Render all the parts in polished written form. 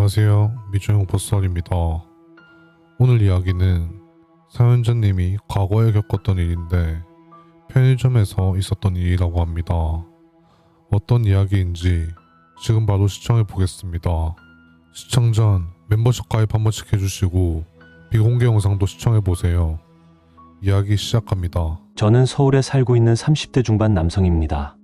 안녕하세요. 미주영 버스얼입니다. 오늘 이야기는 사연자님이 과거에 겪었던 일인데 편의점에서 있었던 일이라고 합니다. 어떤 이야기인지 지금 바로 시청해 보겠습니다. 시청 전 멤버십 가입 한 번씩 해주시고 비공개 영상도 시청해 보세요. 이야기 시작합니다. 저는 서울에 살고 있는 30대 중반 남성입니다.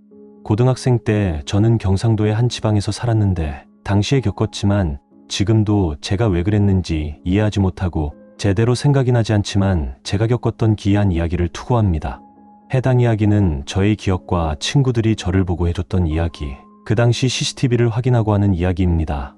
고등학생 때 저는 경상도의 한 지방에서 살았는데 당시에 겪었지만 지금도 제가 왜 그랬는지 이해하지 못하고 제대로 생각이 나지 않지만 제가 겪었던 기이한 이야기를 투고합니다. 해당 이야기는 저의 기억과 친구들이 저를 보고 해줬던 이야기, 그 당시 CCTV를 확인하고 하는 이야기입니다.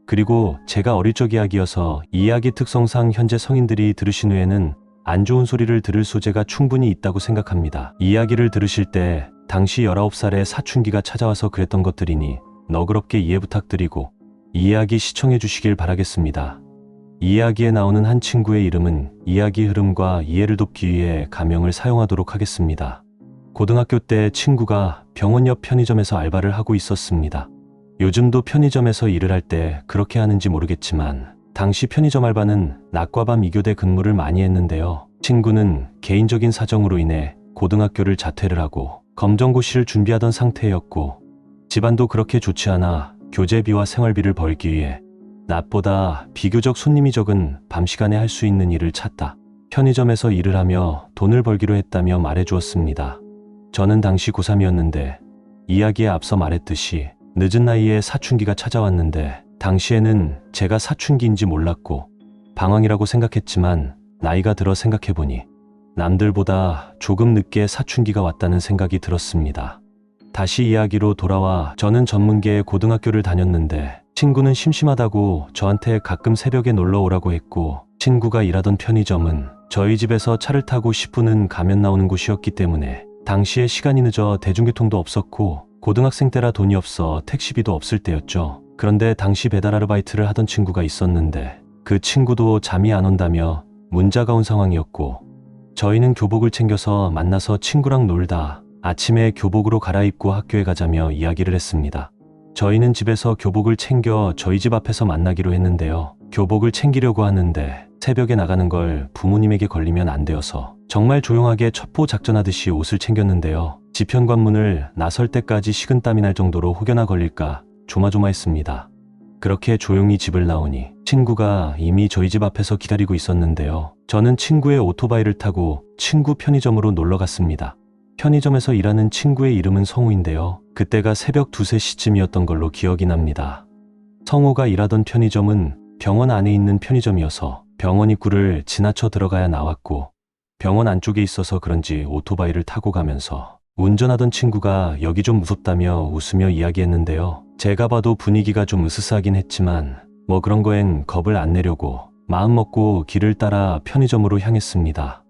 그리고 제가 어릴 적 이야기여서 이 이야기 특성상 현재 성인들이 들으신 후에는 안 좋은 소리를 들을 소재가 충분히 있다고 생각합니다. 이 이야기를 들으실 때 당시 19살의 사춘기가 찾아와서 그랬던 것들이니 너그럽게 이해 부탁드리고 이 이야기 시청해 주시길 바라겠습니다. 이 이야기에 나오는 한 친구의 이름은 이야기 흐름과 이해를 돕기 위해 가명을 사용하도록 하겠습니다. 고등학교 때 친구가 병원 옆 편의점에서 알바를 하고 있었습니다. 요즘도 편의점에서 일을 할 때 그렇게 하는지 모르겠지만 당시 편의점 알바는 낮과 밤 이교대 근무를 많이 했는데요. 친구는 개인적인 사정으로 인해 고등학교를 자퇴를 하고 검정고시를 준비하던 상태였고 집안도 그렇게 좋지 않아 교재비와 생활비를 벌기 위해 낮보다 비교적 손님이 적은 밤 시간에 할 수 있는 일을 찾다 편의점에서 일을 하며 돈을 벌기로 했다며 말해주었습니다. 저는 당시 고3이었는데 이야기에 앞서 말했듯이 늦은 나이에 사춘기가 찾아왔는데 당시에는 제가 사춘기인지 몰랐고 방황이라고 생각했지만 나이가 들어 생각해보니 남들보다 조금 늦게 사춘기가 왔다는 생각이 들었습니다. 다시 이야기로 돌아와 저는 전문계의 고등학교를 다녔는데 친구는 심심하다고 저한테 가끔 새벽에 놀러 오라고 했고 친구가 일하던 편의점은 저희 집에서 차를 타고 10분은 가면 나오는 곳이었기 때문에 당시에 시간이 늦어 대중교통도 없었고 고등학생 때라 돈이 없어 택시비도 없을 때였죠. 그런데 당시 배달 아르바이트를 하던 친구가 있었는데 그 친구도 잠이 안 온다며 문자가 온 상황이었고 저희는 교복을 챙겨서 만나서 친구랑 놀다 아침에 교복으로 갈아입고 학교에 가자며 이야기를 했습니다. 저희는 집에서 교복을 챙겨 저희 집 앞에서 만나기로 했는데요. 교복을 챙기려고 하는데 새벽에 나가는 걸 부모님에게 걸리면 안 되어서 정말 조용하게 첩보 작전하듯이 옷을 챙겼는데요. 집 현관문을 나설 때까지 식은땀이 날 정도로 혹여나 걸릴까 조마조마했습니다. 그렇게 조용히 집을 나오니 친구가 이미 저희 집 앞에서 기다리고 있었는데요. 저는 친구의 오토바이를 타고 친구 편의점으로 놀러 갔습니다. 편의점에서 일하는 친구의 이름은 성우인데요. 그때가 새벽 2, 3시쯤이었던 걸로 기억이 납니다. 성우가 일하던 편의점은 병원 안에 있는 편의점이어서 병원 입구를 지나쳐 들어가야 나왔고 병원 안쪽에 있어서 그런지 오토바이를 타고 가면서 운전하던 친구가 여기 좀 무섭다며 웃으며 이야기했는데요. 제가 봐도 분위기가 좀 으스스하긴 했지만 뭐 그런 거엔 겁을 안 내려고 마음 먹고 길을 따라 편의점으로 향했습니다.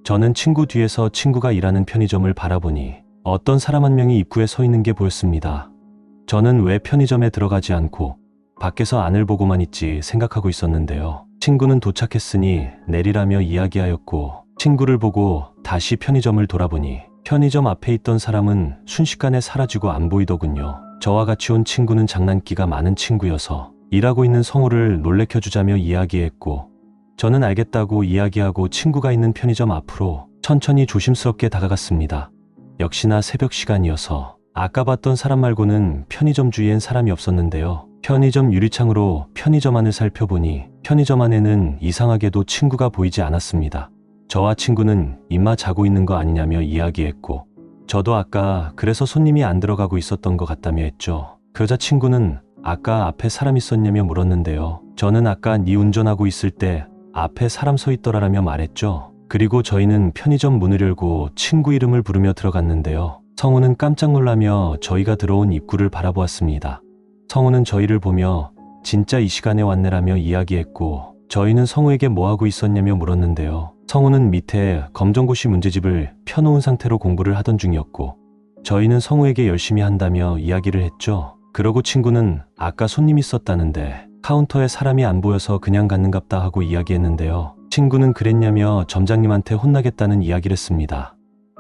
저는 친구 뒤에서 친구가 일하는 편의점을 바라보니 어떤 사람 한 명이 입구에 서 있는 게 보였습니다. 저는 왜 편의점에 들어가지 않고 밖에서 안을 보고만 있지 생각하고 있었는데요. 친구는 도착했으니 내리라며 이야기하였고 친구를 보고 다시 편의점을 돌아보니 편의점 앞에 있던 사람은 순식간에 사라지고 안 보이더군요. 저와 같이 온 친구는 장난기가 많은 친구여서 일하고 있는 성우를 놀래켜주자며 이야기했고 저는 알겠다고 이야기하고 친구가 있는 편의점 앞으로 천천히 조심스럽게 다가갔습니다. 역시나 새벽 시간이어서 아까 봤던 사람 말고는 편의점 주위엔 사람이 없었는데요. 편의점 유리창으로 편의점 안을 살펴보니 편의점 안에는 이상하게도 친구가 보이지 않았습니다. 저와 친구는 임마 자고 있는 거 아니냐며 이야기했고 저도 아까 그래서 손님이 안 들어가고 있었던 것 같다며 했죠. 그러자 친구는 아까 앞에 사람 있었냐며 물었는데요. 저는 아까 네 운전하고 있을 때 앞에 사람 서 있더라라며 말했죠. 그리고 저희는 편의점 문을 열고 친구 이름을 부르며 들어갔는데요. 성우는 깜짝 놀라며 저희가 들어온 입구를 바라보았습니다. 성우는 저희를 보며 진짜 이 시간에 왔네라며 이야기했고 저희는 성우에게 뭐하고 있었냐며 물었는데요. 성우는 밑에 검정고시 문제집을 펴놓은 상태로 공부를 하던 중이었고 저희는 성우에게 열심히 한다며 이야기를 했죠. 그러고 친구는 아까 손님 있었다는데 카운터에 사람이 안 보여서 그냥 갔는갑다 하고 이야기했는데요. 친구는 그랬냐며 점장님한테 혼나겠다는 이야기를 했습니다.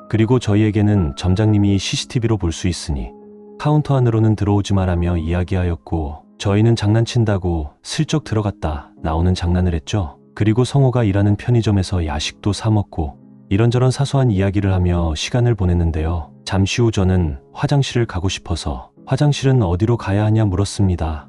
그리고 저희에게는 점장님이 CCTV로 볼 수 있으니 카운터 안으로는 들어오지 마라며 이야기하였고 저희는 장난친다고 슬쩍 들어갔다 나오는 장난을 했죠. 그리고 성호가 일하는 편의점에서 야식도 사 먹고 이런저런 사소한 이야기를 하며 시간을 보냈는데요. 잠시 후 저는 화장실을 가고 싶어서 화장실은 어디로 가야 하냐 물었습니다.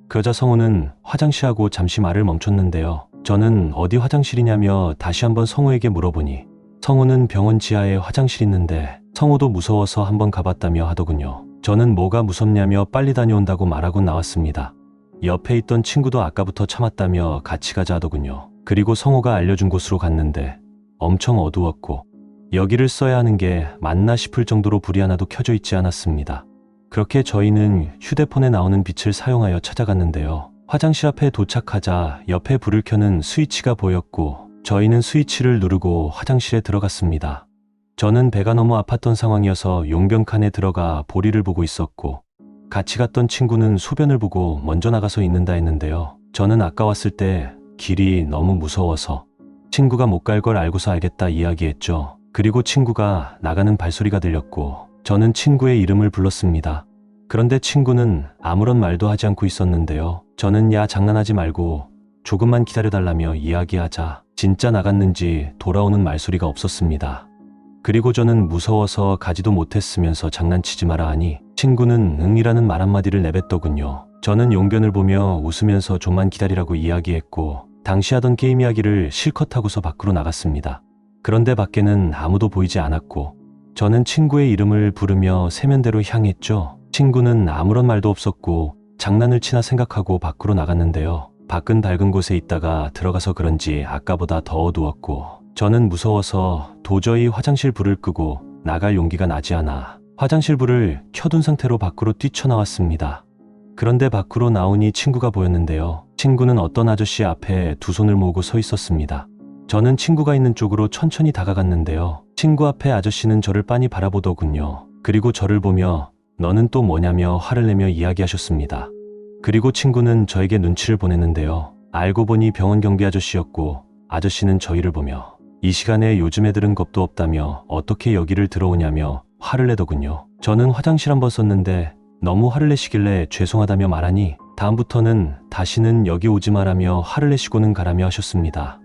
그러자 성호는 화장실하고 잠시 말을 멈췄는데요. 저는 어디 화장실이냐며 다시 한번 성호에게 물어보니 성호는 병원 지하에 화장실 있는데 성호도 무서워서 한번 가봤다며 하더군요. 저는 뭐가 무섭냐며 빨리 다녀온다고 말하고 나왔습니다. 옆에 있던 친구도 아까부터 참았다며 같이 가자 하더군요. 그리고 성호가 알려준 곳으로 갔는데 엄청 어두웠고 여기를 써야 하는 게 맞나 싶을 정도로 불이 하나도 켜져 있지 않았습니다. 그렇게 저희는 휴대폰에 나오는 빛을 사용하여 찾아갔는데요. 화장실 앞에 도착하자 옆에 불을 켜는 스위치가 보였고 저희는 스위치를 누르고 화장실에 들어갔습니다. 저는 배가 너무 아팠던 상황이어서 용변칸에 들어가 보리를 보고 있었고 같이 갔던 친구는 소변을 보고 먼저 나가서 있는다 했는데요. 저는 아까 왔을 때 길이 너무 무서워서 친구가 못 갈 걸 알고서 알겠다 이야기했죠. 그리고 친구가 나가는 발소리가 들렸고 저는 친구의 이름을 불렀습니다. 그런데 친구는 아무런 말도 하지 않고 있었는데요. 저는 야 장난하지 말고 조금만 기다려달라며 이야기하자 진짜 나갔는지 돌아오는 말소리가 없었습니다. 그리고 저는 무서워서 가지도 못했으면서 장난치지 마라 하니 친구는 응이라는 말 한마디를 내뱉더군요. 저는 용변을 보며 웃으면서 좀만 기다리라고 이야기했고 당시 하던 게임 이야기를 실컷 하고서 밖으로 나갔습니다. 그런데 밖에는 아무도 보이지 않았고 저는 친구의 이름을 부르며 세면대로 향했죠. 친구는 아무런 말도 없었고 장난을 치나 생각하고 밖으로 나갔는데요. 밖은 밝은 곳에 있다가 들어가서 그런지 아까보다 더 어두웠고 저는 무서워서 도저히 화장실 불을 끄고 나갈 용기가 나지 않아 화장실 불을 켜둔 상태로 밖으로 뛰쳐나왔습니다. 그런데 밖으로 나오니 친구가 보였는데요. 친구는 어떤 아저씨 앞에 두 손을 모으고 서 있었습니다. 저는 친구가 있는 쪽으로 천천히 다가갔는데요. 친구 앞에 아저씨는 저를 빤히 바라보더군요. 그리고 저를 보며 너는 또 뭐냐며 화를 내며 이야기하셨습니다. 그리고 친구는 저에게 눈치를 보냈는데요. 알고 보니 병원 경비 아저씨였고 아저씨는 저희를 보며 이 시간에 요즘 애들은 겁도 없다며 어떻게 여기를 들어오냐며 화를 내더군요. 저는 화장실 한번 썼는데 너무 화를 내시길래 죄송하다며 말하니 다음부터는 다시는 여기 오지 마라며 화를 내시고는 가라며 하셨습니다.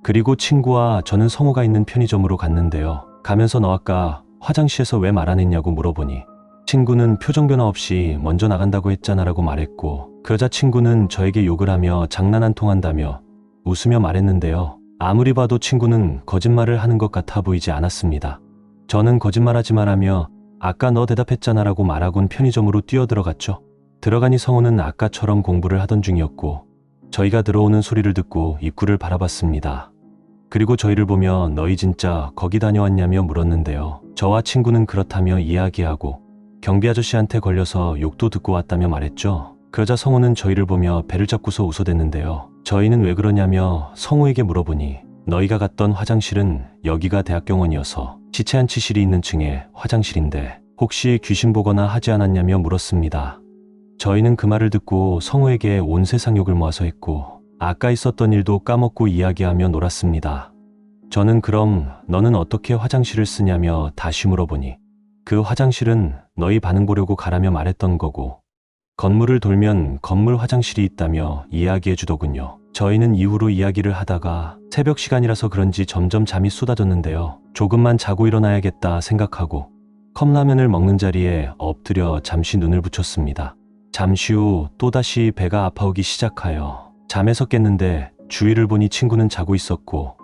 그리고 친구와 저는 성호가 있는 편의점으로 갔는데요. 가면서 너 아까 화장실에서 왜 말 안 했냐고 물어보니 친구는 표정 변화 없이 먼저 나간다고 했잖아 라고 말했고 그러자 친구는 저에게 욕을 하며 장난 안 통한다며 웃으며 말했는데요. 아무리 봐도 친구는 거짓말을 하는 것 같아 보이지 않았습니다. 저는 거짓말하지 말라며 아까 너 대답했잖아 라고 말하곤 편의점으로 뛰어들어갔죠. 들어가니 성호는 아까처럼 공부를 하던 중이었고 저희가 들어오는 소리를 듣고 입구를 바라봤습니다. 그리고 저희를 보며 너희 진짜 거기 다녀왔냐며 물었는데요. 저와 친구는 그렇다며 이야기하고 경비 아저씨한테 걸려서 욕도 듣고 왔다며 말했죠. 그러자 성호는 저희를 보며 배를 잡고서 웃어댔는데요. 저희는 왜 그러냐며 성호에게 물어보니 너희가 갔던 화장실은 여기가 대학병원이어서 시체 안치실이 있는 층에 화장실인데 혹시 귀신 보거나 하지 않았냐며 물었습니다. 저희는 그 말을 듣고 성호에게 온 세상 욕을 모아서 했고 아까 있었던 일도 까먹고 이야기하며 놀았습니다. 저는 그럼 너는 어떻게 화장실을 쓰냐며 다시 물어보니 그 화장실은 너희 반응 보려고 가라며 말했던 거고 건물을 돌면 건물 화장실이 있다며 이야기해 주더군요. 저희는 이후로 이야기를 하다가 새벽 시간이라서 그런지 점점 잠이 쏟아졌는데요. 조금만 자고 일어나야겠다 생각하고 컵라면을 먹는 자리에 엎드려 잠시 눈을 붙였습니다. 잠시 후 또다시 배가 아파오기 시작하여 잠에서 깼는데 주위를 보니 친구는 자고 있었고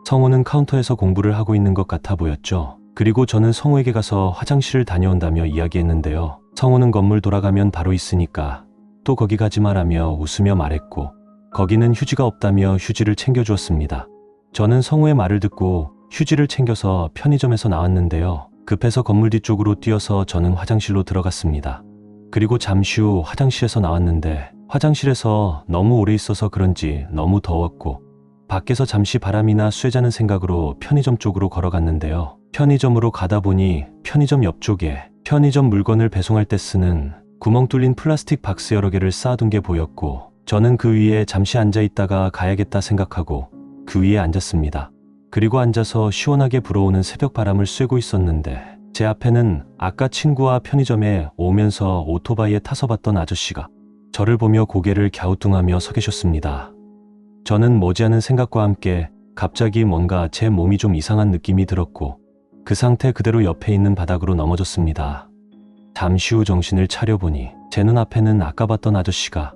성호는 카운터에서 공부를 하고 있는 것 같아 보였죠. 그리고 저는 성호에게 가서 화장실을 다녀온다며 이야기했는데요. 성호는 건물 돌아가면 바로 있으니까 또 거기 가지 마라며 웃으며 말했고 거기는 휴지가 없다며 휴지를 챙겨주었습니다. 저는 성호의 말을 듣고 휴지를 챙겨서 편의점에서 나왔는데요. 급해서 건물 뒤쪽으로 뛰어서 저는 화장실로 들어갔습니다. 그리고 잠시 후 화장실에서 나왔는데 화장실에서 너무 오래 있어서 그런지 너무 더웠고 밖에서 잠시 바람이나 쐬자는 생각으로 편의점 쪽으로 걸어갔는데요. 편의점으로 가다 보니 편의점 옆쪽에 편의점 물건을 배송할 때 쓰는 구멍 뚫린 플라스틱 박스 여러 개를 쌓아둔 게 보였고 저는 그 위에 잠시 앉아 있다가 가야겠다 생각하고 그 위에 앉았습니다. 그리고 앉아서 시원하게 불어오는 새벽 바람을 쐬고 있었는데 제 앞에는 아까 친구와 편의점에 오면서 오토바이에 타서 봤던 아저씨가 저를 보며 고개를 갸우뚱하며 서 계셨습니다. 저는 머지않은 생각과 함께 갑자기 뭔가 제 몸이 좀 이상한 느낌이 들었고 그 상태 그대로 옆에 있는 바닥으로 넘어졌습니다. 잠시 후 정신을 차려보니 제 눈앞에는 아까 봤던 아저씨가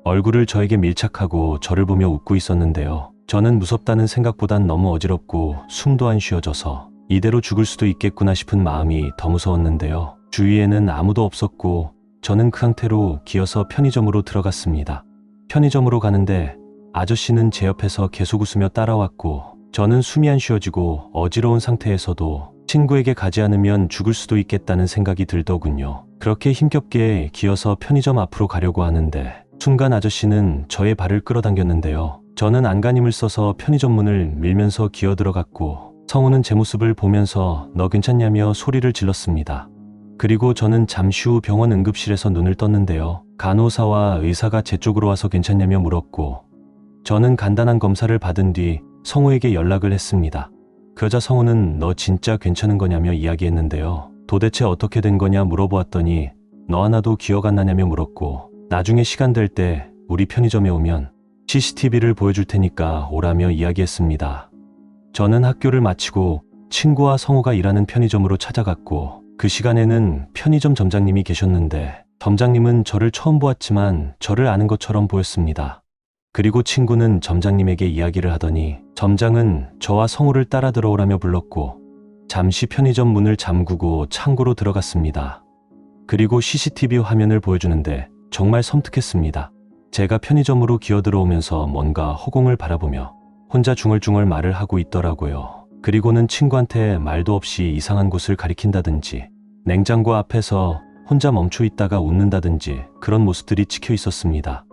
얼굴을 저에게 밀착하고 저를 보며 웃고 있었는데요. 저는 무섭다는 생각보단 너무 어지럽고 숨도 안 쉬어져서 이대로 죽을 수도 있겠구나 싶은 마음이 더 무서웠는데요. 주위에는 아무도 없었고 저는 그 상태로 기어서 편의점으로 들어갔습니다. 편의점으로 가는데 아저씨는 제 옆에서 계속 웃으며 따라왔고 저는 숨이 안 쉬어지고 어지러운 상태에서도 친구에게 가지 않으면 죽을 수도 있겠다는 생각이 들더군요. 그렇게 힘겹게 기어서 편의점 앞으로 가려고 하는데 순간 아저씨는 저의 발을 끌어당겼는데요. 저는 안간힘을 써서 편의점 문을 밀면서 기어 들어갔고 성우는 제 모습을 보면서 너 괜찮냐며 소리를 질렀습니다. 그리고 저는 잠시 후 병원 응급실에서 눈을 떴는데요. 간호사와 의사가 제 쪽으로 와서 괜찮냐며 물었고 저는 간단한 검사를 받은 뒤 성우에게 연락을 했습니다. 그러자 성우는 너 진짜 괜찮은 거냐며 이야기했는데요. 도대체 어떻게 된 거냐 물어보았더니 너 하나도 기억 안 나냐며 물었고 나중에 시간 될 때 우리 편의점에 오면 CCTV를 보여줄 테니까 오라며 이야기했습니다. 저는 학교를 마치고 친구와 성우가 일하는 편의점으로 찾아갔고 그 시간에는 편의점 점장님이 계셨는데 점장님은 저를 처음 보았지만 저를 아는 것처럼 보였습니다. 그리고 친구는 점장님에게 이야기를 하더니 점장은 저와 성우를 따라 들어오라며 불렀고 잠시 편의점 문을 잠그고 창고로 들어갔습니다. 그리고 CCTV 화면을 보여주는데 정말 섬뜩했습니다. 제가 편의점으로 기어 들어오면서 뭔가 허공을 바라보며 혼자 중얼중얼 말을 하고 있더라고요. 그리고는 친구한테 말도 없이 이상한 곳을 가리킨다든지 냉장고 앞에서 혼자 멈춰 있다가 웃는다든지 그런 모습들이 찍혀 있었습니다.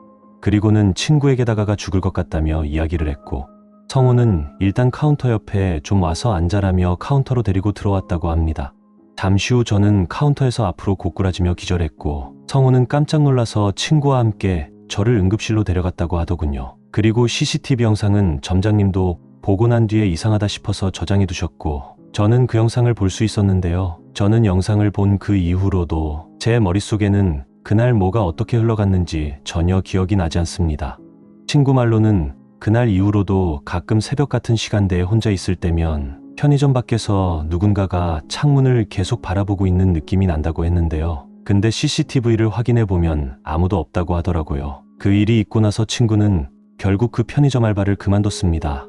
그리고는 친구에게 다가가 죽을 것 같다며 이야기를 했고 성우는 일단 카운터 옆에 좀 와서 앉아라며 카운터로 데리고 들어왔다고 합니다. 잠시 후 저는 카운터에서 앞으로 고꾸라지며 기절했고 성우는 깜짝 놀라서 친구와 함께 저를 응급실로 데려갔다고 하더군요. 그리고 CCTV 영상은 점장님도 보고 난 뒤에 이상하다 싶어서 저장해 두셨고 저는 그 영상을 볼 수 있었는데요. 저는 영상을 본 그 이후로도 제 머릿속에는 그날 뭐가 어떻게 흘러갔는지 전혀 기억이 나지 않습니다. 친구 말로는 그날 이후로도 가끔 새벽 같은 시간대에 혼자 있을 때면 편의점 밖에서 누군가가 창문을 계속 바라보고 있는 느낌이 난다고 했는데요. 근데 CCTV를 확인해 보면 아무도 없다고 하더라고요. 그 일이 있고 나서 친구는 결국 그 편의점 알바를 그만뒀습니다.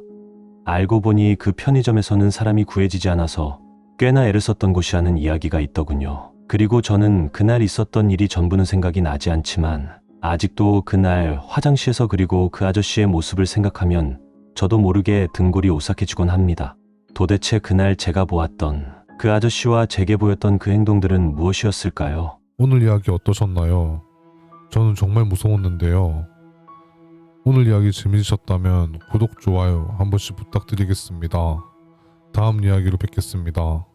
알고 보니 그 편의점에서는 사람이 구해지지 않아서 꽤나 애를 썼던 곳이라는 이야기가 있더군요. 그리고 저는 그날 있었던 일이 전부는 생각이 나지 않지만 아직도 그날 화장실에서 그리고 그 아저씨의 모습을 생각하면 저도 모르게 등골이 오싹해지곤 합니다. 도대체 그날 제가 보았던 그 아저씨와 제게 보였던 그 행동들은 무엇이었을까요? 오늘 이야기 어떠셨나요? 저는 정말 무서웠는데요. 오늘 이야기 재밌으셨다면 구독, 좋아요 한 번씩 부탁드리겠습니다. 다음 이야기로 뵙겠습니다.